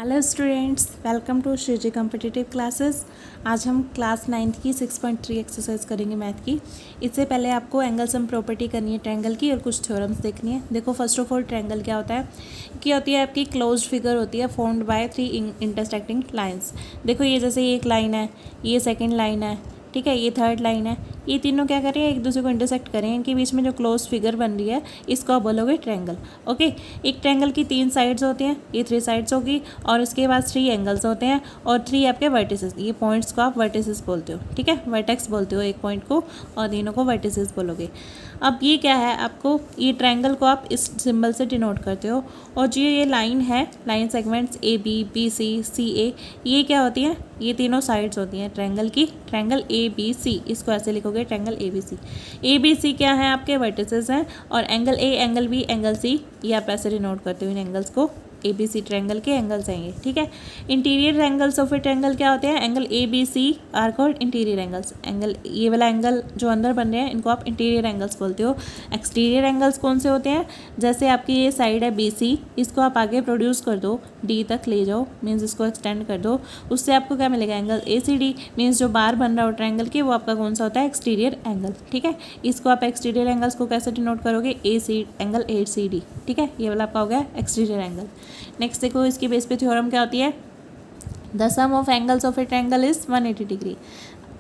Hello students, welcome to Shreeji competitive classes. आज हम class 9th की 6.3 एक्सरसाइज करेंगे मैथ की। इससे पहले आपको एंगल सम प्रॉपर्टी करनी है ट्रायंगल की और कुछ थ्योरम्स देखनी है। देखो, फर्स्ट ऑफ ऑल ट्रायंगल क्या होता है कि होती है आपकी क्लोज्ड फिगर होती है फॉर्म्ड बाय 3 इंटरसेक्टिंग लाइंस। देखो, ये जैसे ये एक लाइन है, ये सेकेंड लाइन है, ठीक है, ये थर्ड लाइन है, ये तीनों क्या कर रही है, एक दूसरे को इंटरसेक्ट कर रहे हैं। इनके बीच में जो क्लोज फिगर बन रही है इसको आप बोलोगे ट्रायंगल। ओके, एक ट्रायंगल की 3 साइड्स होती हैं, ये 3 साइड्स होगी और इसके बाद 3 एंगल्स होते हैं और 3 आपके वर्टिसेस। ये पॉइंट्स को आप वर्टिसेस बोलते हो, ठीक है, वर्टेक्स बोलते हो एक पॉइंट को, और तीनों को वर्टिसेस बोलोगे। अब ये क्या है, आपको ये ट्रायंगल को आप इस सिंबल से डिनोट करते हो। और जो ये लाइन है, line segments A B, B C, C A, ये क्या होती हैं, ये तीनों साइड्स होती हैं ट्रायंगल की। ट्रायंगल ए बी सी, इसको ऐसे लिखोगे, triangle A B C. A B C क्या है, आपके वर्टिसेस हैं, और angle A, angle B, angle C, ये आप ऐसे डिनोट करते हो इन एंगल्स को। ए बी सी ट्रायंगल के एंगल्स हैं ये, ठीक है। Interior angles of a triangle क्या होते हैं, angle A B C are called interior angles. Angle, ये वाला एंगल जो अंदर बन रहे हैं, इनको आप इंटीरियर एंगल्स बोलते हो। एक्सटीरियर एंगल्स कौन से होते हैं, जैसे आपकी ये साइड है बी सी, इसको आप आगे प्रोड्यूस कर दो, डी तक ले जाओ, मीन्स इसको एक्सटेंड कर दो, उससे आपको क्या मिलेगा, angle A C D, means जो बार बन रहा हो ट्रायंगल के, वो आपका कौन सा होता है, एक्सटीरियर एंगल, ठीक है। इसको आप एक्सटीरियर एंगल्स को कैसे डिनोट करोगे, ए सी, एंगल ए सी डी, ठीक है, ये वाला आपका हो गया एक्सटीरियर एंगल। नेक्स्ट देखो, इसकी बेस पे थ्योरम क्या होती है, the sum of angles of a triangle is 180 degree.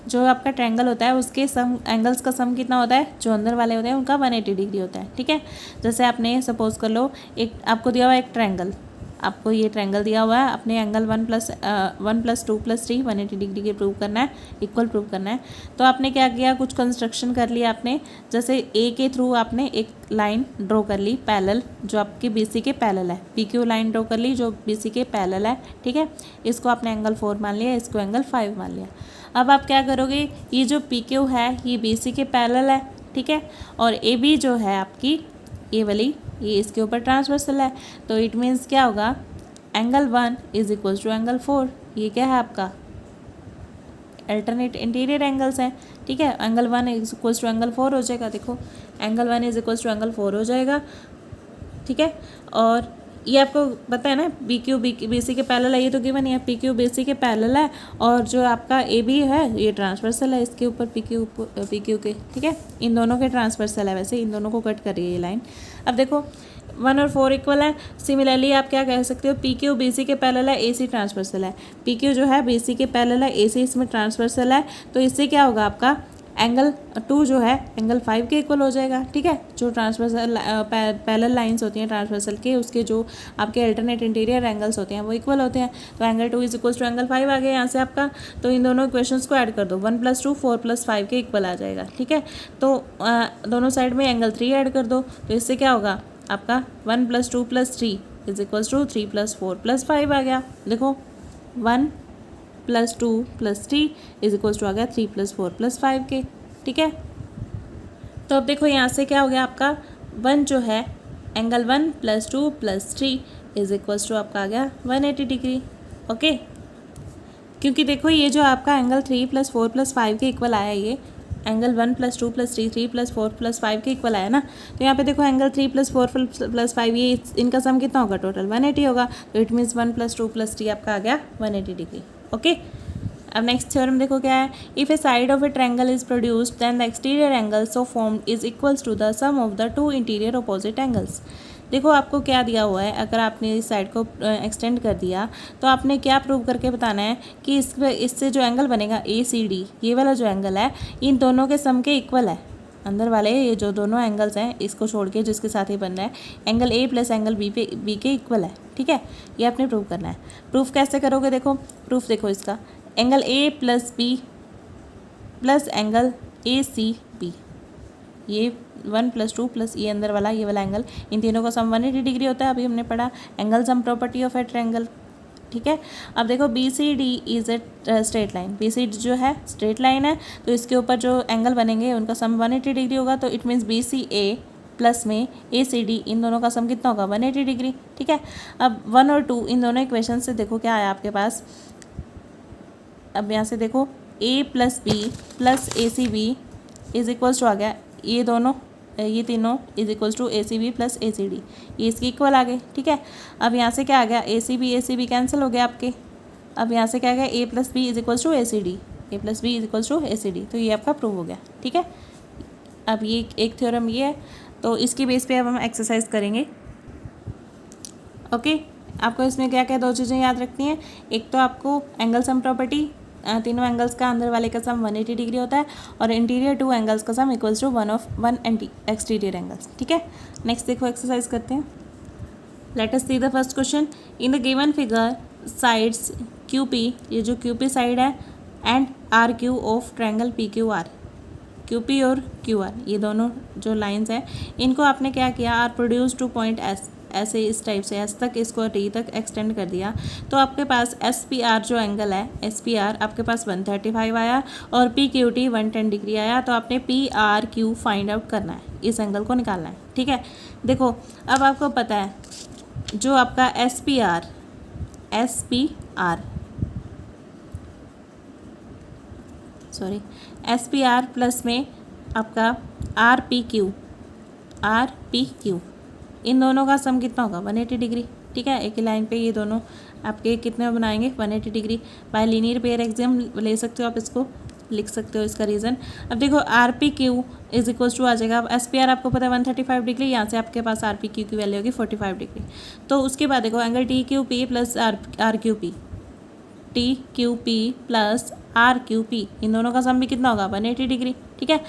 जो आपका ट्रायंगल होता है उसके सम एंगल्स का सम कितना होता है, जो अंदर वाले होते हैं उनका 180 डिग्री होता है, ठीक है। जैसे आपने सपोज कर लो, एक आपको दिया हुआ एक ट्रायंगल, आपको ये ट्रायंगल दिया हुआ है, अपने एंगल 1 + 2 + 3 180 डिग्री के प्रूव करना है, इक्वल प्रूव करना है। तो आपने क्या किया, कुछ कंस्ट्रक्शन कर लिया आपने, जैसे ए के थ्रू आपने एक लाइन ड्रॉ कर ली पैरेलल, जो आपकी बी सी के पैरेलल है, पी क्यू लाइन ड्रॉ कर ली जो बी सी के पैरेलल है, ठीक है। इसको आपने एंगल 4 मान लिया, इसको एंगल 5 मान लिया। अब आप क्या करोगे, ये जो पी क्यू है ये बी सी के पैरेलल है, ठीक है, और ए बी जो है आपकी ये वाली, ये इसके ऊपर ट्रांसवर्सल है, तो इट मीन्स क्या होगा, एंगल 1 = एंगल 4। ये क्या है आपका अल्टरनेट इंटीरियर एंगल्स हैं, ठीक है। एंगल 1 = एंगल 4 हो जाएगा, देखो एंगल 1 = एंगल 4 हो जाएगा, ठीक है। और ये आपको पता है ना, बी क्यू बी सी के पैरेलल है, ये तो गिवन है, पी क्यू बी सी के पैरेलल है, और जो आपका ए बी है ये ट्रांसवर्सल है इसके ऊपर पी क्यू के, ठीक है, इन दोनों के ट्रांसवर्सल है, वैसे इन दोनों को कट कर रही है ये लाइन। अब देखो 1 और 4 इक्वल है, सिमिलरली आप क्या कह सकते हो, पी क्यू बी सी के पैरेलल है, ए सी ट्रांसवर्सल है, पी क्यू जो है बी सी के पैरेलल है, ए सी इसमें ट्रांसवर्सल है, तो इससे क्या होगा, आपका एंगल 2 जो है एंगल 5 के इक्वल हो जाएगा, ठीक है। जो ट्रांसवर्सल पैरेलल लाइंस होती हैं ट्रांसवर्सल के, उसके जो आपके अल्टरनेट इंटीरियर एंगल्स होते हैं वो इक्वल होते हैं, तो एंगल 2 = एंगल 5 आ गया यहाँ से आपका। तो इन दोनों इक्वेशंस को ऐड कर दो, 1 + 2 4 + 5 के इक्वल आ जाएगा, ठीक है। तो दोनों साइड में एंगल 3 ऐड कर दो, तो इससे क्या होगा आपका 1 + 2 + 3 = 3 + 4 + 5 आ गया। देखो 1 + 2 + 3 = आ गया 3 + 4 + 5 के, ठीक है। तो अब देखो यहाँ से क्या हो गया, आपका 1 जो है एंगल 1 + 2 + 3 = आपका आ गया 180 डिग्री, ओके। क्योंकि देखो ये जो आपका एंगल 3 + 4 + 5 के इक्वल आया, ये एंगल 1 + 2 + 3 3 + 4 + 5 के इक्वल आया ना, तो यहाँ पे देखो एंगल 3 + 4 + 5, ये इनका सम कितना होगा, टोटल 180 होगा, तो इट मीन्स 1 + 2 + 3 आपका आ गया 180 डिग्री, ओके। अब नेक्स्ट थ्योरम देखो क्या है, if a side of a triangle is produced then the exterior angle so formed is equals to the sum of the 2 interior opposite angles. देखो आपको क्या दिया हुआ है, अगर आपने इस साइड को एक्सटेंड कर दिया तो आपने क्या प्रूव करके बताना है कि इससे जो एंगल बनेगा ए सी डी, ये वाला जो एंगल है इन दोनों के सम के इक्वल है। अंदर वाले ये जो दोनों एंगल्स हैं इसको छोड़ के जिसके साथ ही बन रहा है, एंगल ए + एंगल बी के इक्वल है, ठीक है। ये आपने प्रूव करना है। प्रूफ कैसे करोगे, देखो प्रूफ देखो इसका, angle A + B + angle A C B, ये 1 + 2 + ये अंदर वाला ये वाला एंगल, इन तीनों का सम 180 डिग्री होता है। अभी हमने पढ़ा angle sum property of a triangle, ठीक है। अब देखो B C D is a straight line, B C D जो है स्ट्रेट लाइन है, तो इसके ऊपर जो एंगल बनेंगे उनका सम 180 डिग्री होगा, तो it means B C A plus में ए सी डी, इन दोनों का सम कितना होगा 180 डिग्री, ठीक है। अब 1 और 2 इन दोनों इक्वेशन से देखो क्या आया आपके पास, अब यहाँ से देखो a + b + AC b = आ गया, ये दोनों ये तीनों is equals to ACB plus ACD, ये इसके इक्वल आ गए। ठीक है, अब यहाँ से क्या आ गया, ACB कैंसिल हो गया आपके। अब यहाँ से क्या आ गया, A plus B is equals to ACD, A plus B is equals to ACD, तो ये आपका प्रूव हो गया। ठीक है, अब ये एक थ्योरम ये है, तो इसकी बेस पे अब हम एक्सरसाइज करेंगे। ओके, आपको इसमें क्या क्या 2 चीज़ें याद रखनी है। एक तो आपको एंगल सम प्रॉपर्टी, तीनों एंगल्स का अंदर वाले का सम 180 डिग्री होता है और इंटीरियर 2 एंगल्स का sum equals to 1 exterior angles. ठीक है, नेक्स्ट देखो एक्सरसाइज करते हैं। Let us see the first question. In the given figure sides QP, ये जो QP साइड है, and RQ of triangle PQR, QP और QR ये दोनों जो लाइंस हैं, इनको आपने क्या किया, R produced to point S, ऐसे इस टाइप से S तक, इसको T तक एक्सटेंड कर दिया। तो आपके पास SPR जो एंगल है, SPR आपके पास 135 आया और PQT 110 डिग्री आया। तो आपने PRQ फाइंड आउट करना है, इस एंगल को निकालना है। ठीक है, देखो अब आपको पता है जो आपका SPR प्लस में आपका RPQ, इन दोनों का सम कितना होगा, 180 डिग्री। ठीक है, एक ही लाइन पे ये दोनों आपके कितने बनाएंगे, 180 degree. Bye linear pair exam ले सकते हो आप, इसको लिख सकते हो इसका रीज़न। अब देखो RPQ इज इक्वल्स टू आ जाएगा, अब SPR आपको पता है 135 डिग्री, यहाँ से आपके पास RPQ की वैल्यू होगी 45 डिग्री। तो उसके बाद देखो angle TQP plus TQP plus RQP, इन दोनों का सम भी कितना होगा, 180 डिग्री। ठीक है,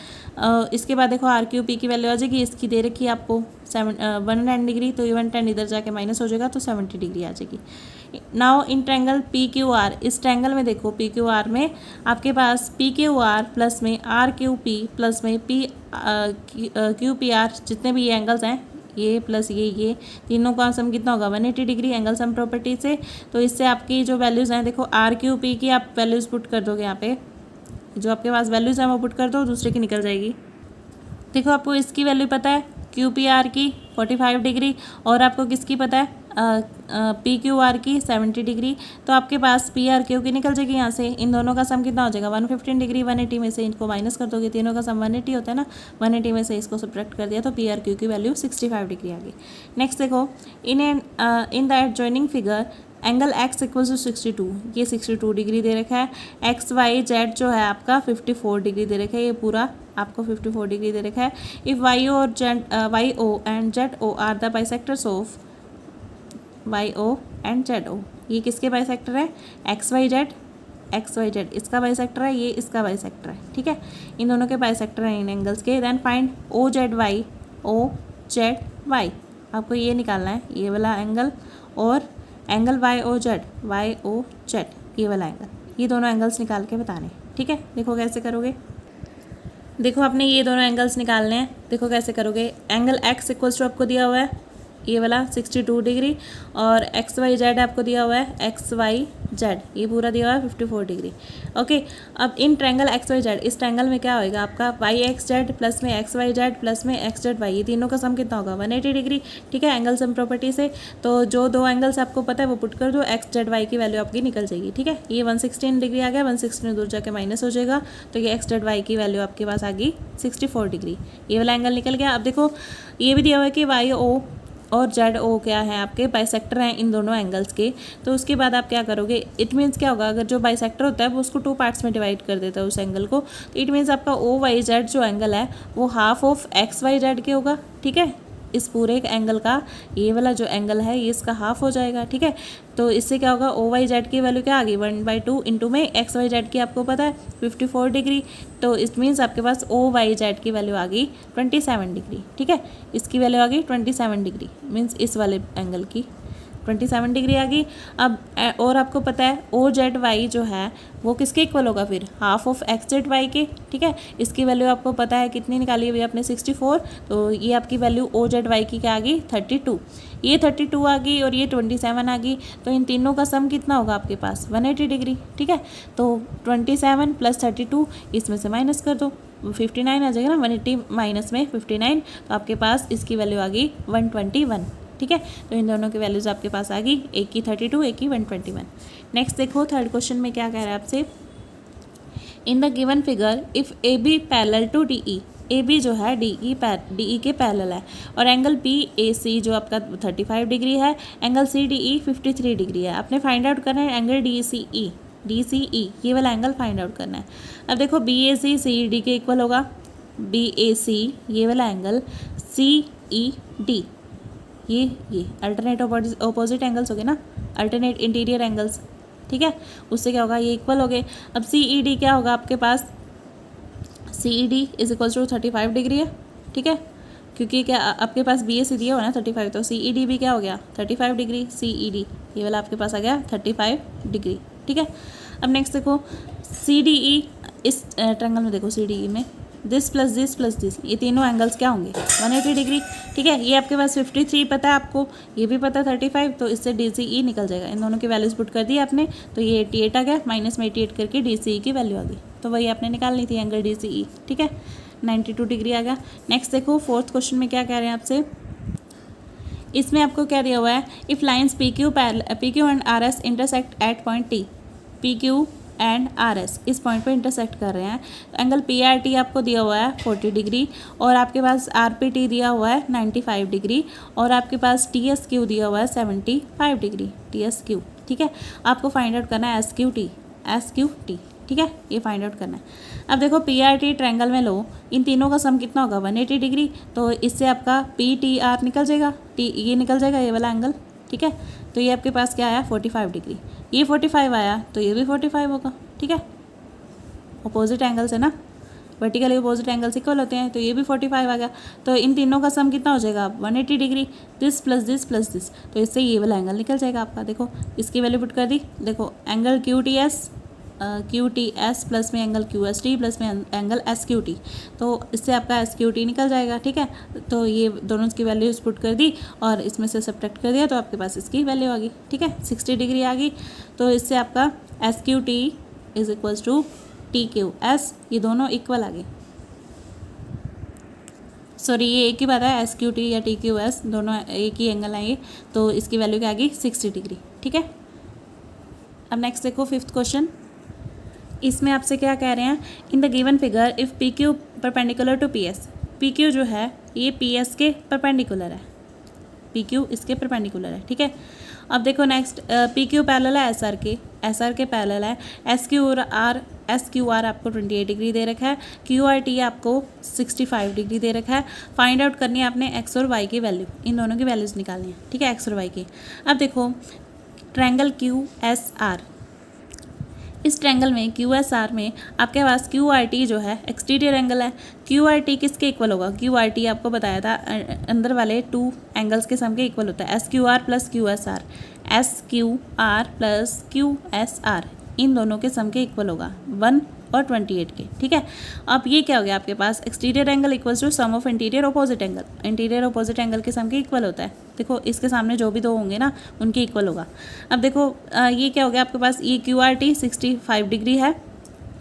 इसके बाद देखो RQP की वैल्यू आ जाएगी, इसकी दे रखी है आपको 110 डिग्री, तो 110 इधर जाके माइनस हो जाएगा, तो 70 डिग्री आ जाएगी। नाउ इन ट्रायंगल PQR, इस ट्रायंगल में देखो PQR में आपके पास PQR प्लस में RQP प्लस में QPR, जितने भी ये एंगल्स हैं, ये प्लस ये तीनों का सम कितना होगा, 180 डिग्री एंगल सम प्रॉपर्टी से। तो इससे आपकी जो वैल्यूज़ हैं, देखो RQP की आप वैल्यूज़ पुट कर दोगे, यहाँ पे जो आपके पास वैल्यूज़ हैं वो पुट कर दो, दूसरे की निकल जाएगी। देखो आपको इसकी वैल्यू पता है QPR की 45 डिग्री, और आपको किसकी पता है PQR की 70 डिग्री। तो आपके पास PRQ की निकल जाएगी यहाँ से। इन दोनों का सम कितना हो जाएगा, 115 डिग्री। 180 में से इनको माइनस कर दोगे, तीनों का सम 180 होता है ना, 180 में से इसको सब्ट्रैक्ट कर दिया, तो PRQ की वैल्यू 65 डिग्री आ गई। नेक्स्ट देखो, in the adjoining figure angle X equals to 62, ये 62 डिग्री दे रखा है। XYZ जो है आपका 54 डिग्री दे रखा है, ये पूरा आपको 54 डिग्री दे रखा है। If YO and ZO are the bisectors of YO and ZO, ये किसके बाइसेक्टर है, XYZ इसका बाइसेक्टर है, ये इसका बाइसेक्टर है। ठीक है, इन दोनों के बाइसेक्टर हैं इन एंगल्स के। देन फाइंड OZY, आपको ये निकालना है, ये वाला एंगल, और एंगल YOZ, ये वाला एंगल, ये दोनों एंगल्स निकाल के बताने। ठीक है, देखो कैसे करोगे। देखो आपने ये दोनों एंगल्स निकालने हैं, देखो कैसे करोगे। एंगल X इक्वल्स टू आपको दिया हुआ है ये वाला 62 डिग्री, और XYZ आपको दिया हुआ है XYZ, ये पूरा दिया हुआ है 54 डिग्री। ओके, अब इन ट्रायंगल XYZ, इस ट्रायंगल में क्या होएगा आपका YXZ प्लस में XYZ प्लस में XZY, ये तीनों का सम कितना होगा, 180 डिग्री। ठीक है, एंगल सम प्रॉपर्टी से तो जो 2 एंगल्स आपको पता है वो पुट कर दो, XZY की वैल्यू आपकी निकल जाएगी। ठीक है, ये 116 डिग्री आ गया, 116 दूर जाके माइनस हो जाएगा, तो ये XZY की वैल्यू आपके पास आ गई 64 डिग्री, ये वाला एंगल निकल गया। अब देखो ये भी दिया हुआ है कि YO और ZO क्या है, आपके बाइसेक्टर हैं इन दोनों एंगल्स के। तो उसके बाद आप क्या करोगे, इट मीन्स क्या होगा, अगर जो बाइसेक्टर होता है वो उसको 2 पार्ट्स में डिवाइड कर देता है उस एंगल को, तो इट मीन्स आपका OYZ जो एंगल है वो हाफ ऑफ XYZ के होगा। ठीक है, इस पूरे एंगल का ये वाला जो एंगल है ये इसका हाफ हो जाएगा। ठीक है, तो इससे क्या होगा, OYZ की वैल्यू क्या आ गई, 1/2 इंटू में XYZ की आपको पता है 54 डिग्री, तो इट मीन्स आपके पास OYZ की वैल्यू आ गई 27 डिग्री। ठीक है, इसकी वैल्यू आ गई 27 डिग्री, मीन्स इस वाले एंगल की 27 डिग्री आ गई। अब और आपको पता है OZY जो है वो किसके इक्वल होगा, फिर हाफ ऑफ XZY के। ठीक है, इसकी वैल्यू आपको पता है कितनी निकाली हुई आपने 64, तो ये आपकी वैल्यू OZY की क्या आ गई 32, ये 32 आ गई और ये 27 आ गई, तो इन तीनों का सम कितना होगा आपके पास 180 डिग्री। ठीक है, तो 27 प्लस 32 इसमें से माइनस कर दो, 59 आ जाएगा ना, 180 माइनस में 59, तो आपके पास इसकी वैल्यू आ गई 121। ठीक है, तो इन दोनों की वैल्यूज़ आपके पास आ गई, एक की 32, एक की 121। नेक्स्ट देखो थर्ड क्वेश्चन में क्या कह रहा है आपसे, in the given figure if AB parallel to DE, A B जो है डी ई के पैरेलल है, और एंगल पी ए सी जो आपका 35 डिग्री है, angle C D E 53 degree है। आपने फाइंड आउट करना है एंगल डी सी ई, ये वाला एंगल फाइंड आउट करना है। अब देखो बी ए सी ई डी के इक्वल होगा, बी ए सी ये वाला एंगल सी ई डी, ये अल्टरनेट ऑपोजिट एंगल्स हो गए ना, अल्टरनेट इंटीरियर एंगल्स, ठीक है। उससे क्या होगा, ये इक्वल हो गए। अब सी ई डी क्या होगा आपके पास, C E D is equals to 35 degree है, ठीक है, क्योंकि क्या आपके पास बी ए सी दिया हुआ ना 35, तो सी ई डी भी क्या हो गया 35 डिग्री, सी ई डी ये वाला आपके पास आ गया 35 डिग्री, ठीक है। अब नेक्स्ट देखो सी डी ई, इस ट्रायंगल में देखो सी डी ई में दिस प्लस दिस, ये तीनों एंगल्स क्या होंगे 180 डिग्री, ठीक है। ये आपके पास 53 पता है आपको, ये भी पता है 35, तो इससे डी सी ई निकल जाएगा। इन दोनों की वैल्यूज पुट कर दी आपने, तो ये 88 आ गया, माइनस में 88 करके डी सी ई की वैल्यू आ गई, तो वही आपने निकालनी थी एंगल डी सी ई, ठीक है, 92 डिग्री आ गया। नेक्स्ट देखो फोर्थ क्वेश्चन में क्या कह रहे हैं आपसे, इसमें आपको क्या दिया हुआ है, if lines P Q and R S intersect at point T, P Q and R S इस पॉइंट पे इंटरसेक्ट कर रहे हैं, तो एंगल पी आर टी आपको दिया हुआ है 40 डिग्री, और आपके पास आर पी टी दिया हुआ है 95 डिग्री, और आपके पास टी एस क्यू दिया हुआ है 75 डिग्री, टी एस क्यू, ठीक है। आपको फाइंड आउट करना है एस क्यू टी, ठीक है, ये फाइंड आउट करना है। अब देखो पी आर टी ट्रायंगल में लो, इन तीनों का सम कितना होगा 180 डिग्री, तो इससे आपका पी टी आर निकल जाएगा, ये निकल जाएगा ये वाला एंगल, ठीक है। तो ये आपके पास क्या आया 45 डिग्री, ये 45 आया तो ये भी 45 होगा, ठीक है, अपोजिट एंगल्स है ना, वर्टिकली अपोजिट एंगल्स इक्वल होते हैं, तो ये भी 45 आ गया। तो इन तीनों का सम कितना हो जाएगा 180 डिग्री, दिस प्लस दिस, तो इससे ये वाला एंगल निकल जाएगा आपका। देखो इसकी वैल्यू पुट कर दी, देखो angle Q T S plus में angle Q S T plus में एंगल एस क्यू टी, तो इससे आपका एस क्यू टी निकल जाएगा, ठीक है। तो ये दोनों की वैल्यूज पुट कर दी और इसमें से सब्ट्रैक्ट कर दिया, तो आपके पास इसकी वैल्यू आ गई, ठीक है, 60 डिग्री आ गई। तो इससे आपका S Q T is equals to T Q S, ये दोनों इक्वल आ गए, सॉरी ये एक ही बात है, एस क्यू टी या टी क्यू एस दोनों एक ही एंगल आएंगे, तो इसकी वैल्यू क्या आ गई 60 डिग्री, ठीक है। अब नेक्स्ट देखो फिफ्थ क्वेश्चन, इसमें आपसे क्या कह रहे हैं, in the given figure if P Q perpendicular to P S, P Q जो है ये पी एस के परपेंडिकुलर है, पी क्यू इसके परपेंडिकुलर है, ठीक है। अब देखो नेक्स्ट पी क्यू पैरेलल है एस आर के पैरेलल है, एस क्यू आर आपको 28 डिग्री दे रखा है, क्यू आर टी आपको 65 डिग्री दे रखा है। फाइंड आउट करनी है आपने एक्स और वाई की वैल्यू, इन दोनों की वैल्यूज़ निकालनी है, ठीक है, एक्स और वाई की। अब देखो ट्रायंगल क्यू एस आर, इस ट्रायंगल में क्यू एस आर में आपके पास क्यू आर टी जो है एक्सटीरियर एंगल है, क्यू आर टी किसके इक्वल होगा, क्यू आर टी आपको बताया था अंदर वाले 2 एंगल्स के सम के इक्वल होता है, S Q R plus Q S R, S Q R plus Q S R इन दोनों के सम के इक्वल होगा 1 और 28 के, ठीक है। अब ये क्या हो गया आपके पास exterior angle equals to sum of interior opposite angle, interior opposite angle के सम के इक्वल होता है। देखो इसके सामने जो भी दो होंगे ना उनके इक्वल होगा। अब देखो ये क्या हो गया आपके पास, ये क्यू आर टी 65 डिग्री है,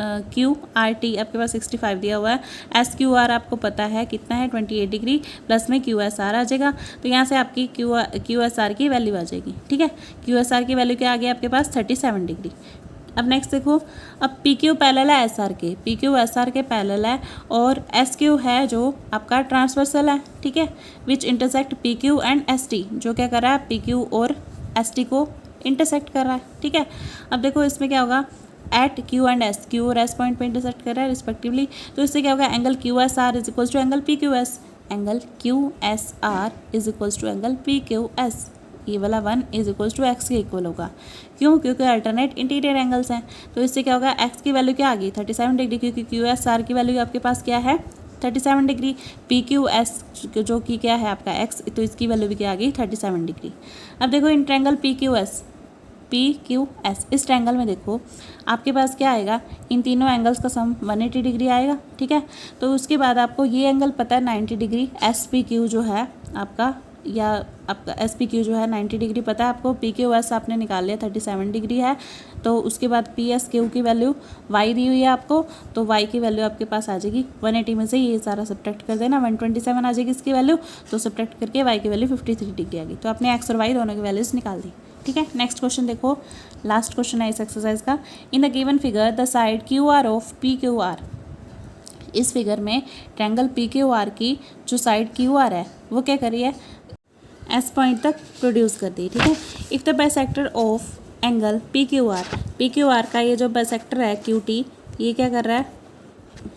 क्यू आर टी आपके पास 65 दिया हुआ है, एस क्यू आर आपको पता है कितना है 28 डिग्री, प्लस में क्यू एस आर आ जाएगा, तो यहाँ से आपकी क्यू एस आर की वैल्यू आ जाएगी, ठीक है। क्यू एस आर की वैल्यू क्या आ गई आपके पास 37 डिग्री। अब नेक्स्ट देखो, अब पी क्यू पैरेलल है एस आर के, पी क्यू एस आर के पैरेलल है, और एस क्यू है जो आपका ट्रांसवर्सल है, ठीक है, विच intersect P Q and S T, जो क्या कर रहा है पी क्यू और एस टी को इंटरसेक्ट कर रहा है, ठीक है। अब देखो इसमें क्या होगा, at Q and S, Q और एस पॉइंट पे इंटरसेक्ट कर रहा है रिस्पेक्टिवली, तो इससे क्या होगा angle Q S R is equals to angle P Q S, angle Q S R is equals to angle P Q S, ये वाला 1 इज इक्वल्स टू एक्स के इक्वल होगा, क्यों, क्योंकि अल्टरनेट इंटीरियर एंगल्स हैं। तो इससे क्या होगा एक्स की वैल्यू क्या आ गई 37 डिग्री, क्योंकि क्यू एस आर की वैल्यू आपके पास क्या है 37 डिग्री, पी क्यू एस जो कि क्या है आपका एक्स, तो इसकी वैल्यू भी क्या आ गई 37 डिग्री। अब देखो in triangle P Q S, इस ट्रायंगल में देखो आपके पास क्या आएगा, इन तीनों एंगल्स का सम 180 डिग्री आएगा, ठीक है। तो उसके बाद आपको ये एंगल पता है 90 डिग्री, एस पी क्यू जो है आपका, या आपका एस पी क्यू जो है 90 डिग्री पता है आपको, पी क्यू एस आपने निकाल लिया 37 डिग्री है, तो उसके बाद पी एस क्यू की वैल्यू वाई दी हुई है आपको, तो वाई की वैल्यू आपके पास आ जाएगी 180 में से ये सारा सब्ट्रैक्ट कर देना, 127 आ जाएगी इसकी वैल्यू, तो सब्ट्रैक्ट करके वाई की वैल्यू 53 डिग्री आ गई, तो आपने एक्स और वाई दोनों की वैल्यूज़ निकाल दी, ठीक है। नेक्स्ट क्वेश्चन देखो, लास्ट क्वेश्चन है इस एक्सरसाइज का, इन the given figure the side Q R of P Q R इस फिगर में ट्रायंगल पी क्यू आर की जो साइड क्यू आर है वो क्या करी है, एस पॉइंट तक प्रोड्यूस कर दी, ठीक है। If the bisector of angle P Q R का ये जो बाइसेक्टर है क्यू टी, ये क्या कर रहा है,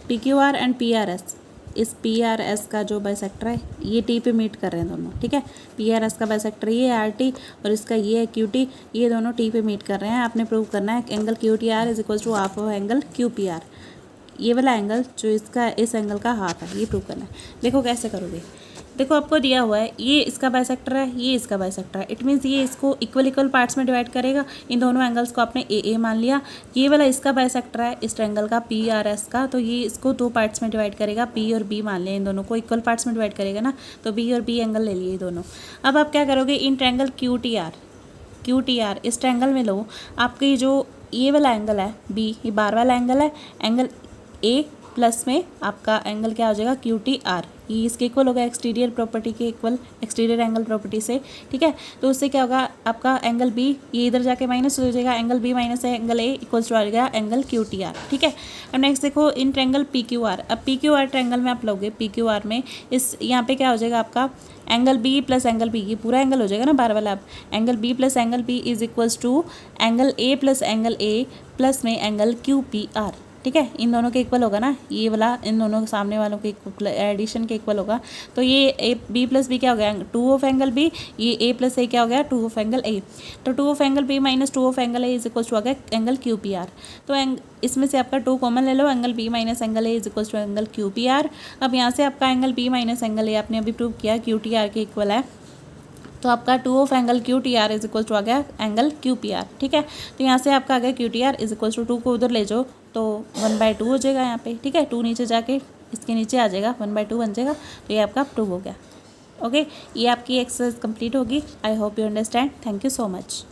P Q R and P R S, इस पी आर एस का जो बाइसेक्टर है ये टी पे मीट कर रहे हैं दोनों, ठीक है। पी आर एस का बाइसेक्टर ये है आर टी और इसका ये है क्यू टी, ये दोनों टी पे मीट कर रहे हैं। आपने प्रूव करना है angle Q T R is equal to half of angle Q P R, ये वाला एंगल जो इसका इस एंगल का हाफ है, ये प्रूव करना है। देखो कैसे करोगे, देखो आपको दिया हुआ है ये इसका बाइसेक्टर है, ये इसका बाइसेक्टर है, इट मीन्स ये इसको इक्वल पार्ट्स में डिवाइड करेगा। इन दोनों एंगल्स को आपने ए मान लिया, ये वाला इसका बाइसेक्टर है इस ट्रायंगल का पी आर एस का, तो ये इसको दो पार्ट्स में डिवाइड करेगा, पी और बी मान लिया, इन दोनों को इक्वल पार्ट्स में डिवाइड करेगा ना, तो बी और बी एंगल ले लिए दोनों। अब आप क्या करोगे, in triangle Q T are इस ट्रायंगल में लो, आपकी जो ये वाला एंगल है बी, ये बार वाला एंगल है, एंगल ए प्लस में आपका एंगल क्या हो जाएगा क्यू टी आर, ये इसके इक्वल होगा एक्सटीरियर प्रॉपर्टी के इक्वल, एक्सटीरियर एंगल प्रॉपर्टी से, ठीक है। तो उससे क्या होगा आपका एंगल बी, ये इधर जाके माइनस हो जाएगा, angle B minus angle A equals to आ जाएगा एंगल क्यू टी आर, ठीक है। अब नेक्स्ट देखो in triangle P Q R, अब पी क्यू आर ट्रायंगल में आप लोगे, पी क्यू आर में इस यहाँ पे क्या हो जाएगा आपका angle B plus angle B, ये पूरा एंगल हो जाएगा ना बार वाला, अब angle B plus angle B is equals to angle A plus angle A plus में एंगल क्यू पी आर, ठीक है। इन दोनों के इक्वल होगा ना, ये वाला इन दोनों के सामने वालों के एडिशन के इक्वल होगा, तो ये ए बी प्लस बी क्या हो गया, टू ऑफ एंगल बी, ये ए प्लस ए क्या हो गया, टू ऑफ एंगल ए, तो two of angle B minus two of angle A is equal to आ गया एंगल क्यू पी आर। तो इसमें से आपका टू कॉमन ले लो, angle B minus angle A is equal to angle Q P R. अब यहाँ से आपका angle B minus angle A आपने अभी प्रूव किया क्यू टी आर के इक्वल है, तो आपका two of angle Q T R is equal to आ गया एंगल क्यू पी आर, ठीक है। तो यहाँ से आपका आ गया Q T R is equal to, to को उधर ले जाओ तो 1/2 हो जाएगा यहाँ पे, ठीक है। 2 नीचे जाके इसके नीचे आ जाएगा, 1/2 बन जाएगा, तो ये आपका प्रूव हो गया। ओके, ये आपकी एक्सरसाइज कंप्लीट होगी। I hope you understand. Thank you so much.